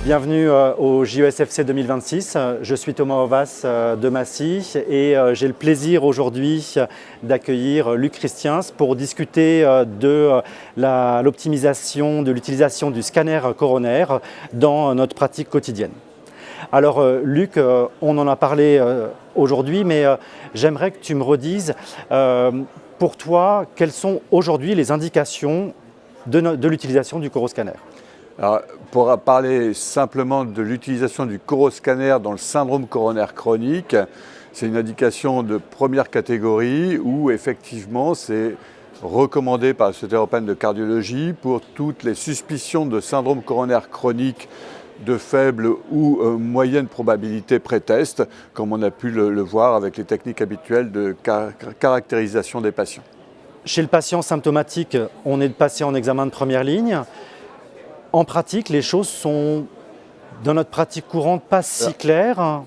Bienvenue au JESFC 2026. Je suis Thomas Ovas de Massy et j'ai le plaisir aujourd'hui d'accueillir Luc Christiens pour discuter de l'optimisation de l'utilisation du scanner coronaire dans notre pratique quotidienne. Alors Luc, on en a parlé aujourd'hui, mais j'aimerais que tu me redises pour toi quelles sont aujourd'hui les indications de l'utilisation du coroscanner. Alors, pour parler simplement de l'utilisation du coroscanner dans le syndrome coronaire chronique, c'est une indication de première catégorie où effectivement c'est recommandé par la Société européenne de cardiologie pour toutes les suspicions de syndrome coronaire chronique de faible ou moyenne probabilité pré-test, comme on a pu le voir avec les techniques habituelles de caractérisation des patients. Chez le patient symptomatique, on est passé en examen de première ligne. En pratique, les choses sont, dans notre pratique courante, pas si claires.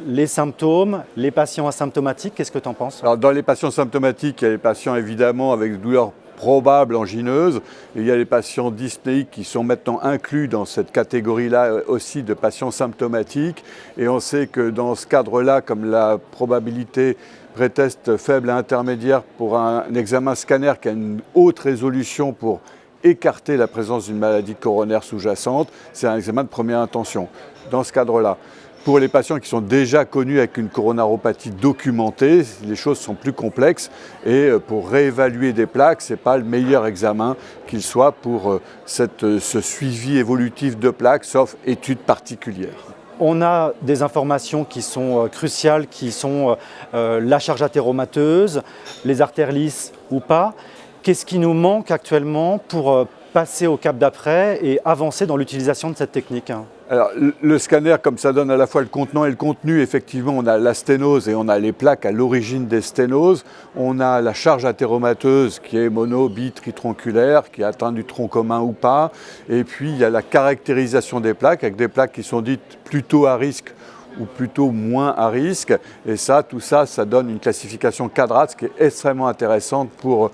Les symptômes, les patients asymptomatiques, qu'est-ce que tu en penses? Alors, dans les patients symptomatiques, il y a les patients évidemment avec douleur probable angineuse. Et il y a les patients dyspnéiques qui sont maintenant inclus dans cette catégorie-là aussi de patients symptomatiques. Et on sait que dans ce cadre-là, comme la probabilité pré-test faible et intermédiaire pour un examen scanner qui a une haute résolution pour écarter la présence d'une maladie coronaire sous-jacente, c'est un examen de première intention. Dans ce cadre-là, pour les patients qui sont déjà connus avec une coronaropathie documentée, les choses sont plus complexes et pour réévaluer des plaques, ce n'est pas le meilleur examen qu'il soit pour ce suivi évolutif de plaques, sauf études particulières. On a des informations qui sont cruciales, qui sont la charge athéromateuse, les artères lisses ou pas. Qu'est-ce qui nous manque actuellement pour passer au cap d'après et avancer dans l'utilisation de cette technique? Alors, le scanner, comme ça donne à la fois le contenant et le contenu, effectivement, on a la sténose et on a les plaques à l'origine des sténoses. On a la charge athéromateuse qui est mono, bi, tritronculaire, qui atteint du tronc commun ou pas. Et puis, il y a la caractérisation des plaques, avec des plaques qui sont dites plutôt à risque ou plutôt moins à risque. Et ça, tout ça, ça donne une classification CADRAT, ce qui est extrêmement intéressante pour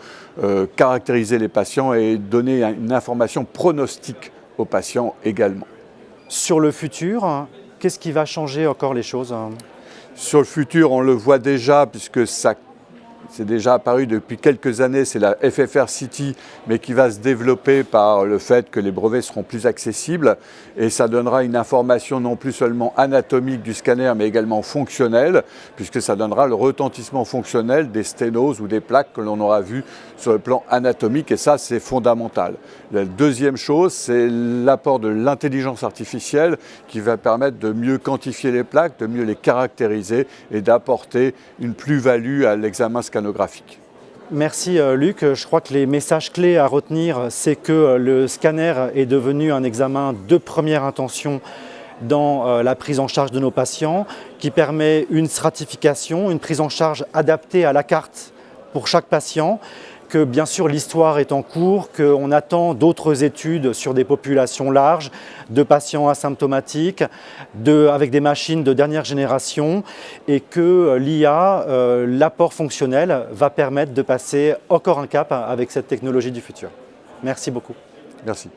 caractériser les patients et donner une information pronostique aux patients également. Sur le futur, qu'est-ce qui va changer encore les choses? Sur le futur, on le voit déjà, puisque ça c'est déjà apparu depuis quelques années, c'est la FFR City, mais qui va se développer par le fait que les brevets seront plus accessibles. Et ça donnera une information non plus seulement anatomique du scanner, mais également fonctionnelle, puisque ça donnera le retentissement fonctionnel des sténoses ou des plaques que l'on aura vues sur le plan anatomique. Et ça, c'est fondamental. La deuxième chose, c'est l'apport de l'intelligence artificielle qui va permettre de mieux quantifier les plaques, de mieux les caractériser et d'apporter une plus-value à l'examen scannographique. Merci Luc. Je crois que les messages clés à retenir, c'est que le scanner est devenu un examen de première intention dans la prise en charge de nos patients, qui permet une stratification, une prise en charge adaptée à la carte pour chaque patient, que bien sûr l'histoire est en cours, qu'on attend d'autres études sur des populations larges, de patients asymptomatiques, avec des machines de dernière génération, et que l'IA, l'apport fonctionnel, va permettre de passer encore un cap avec cette technologie du futur. Merci beaucoup. Merci.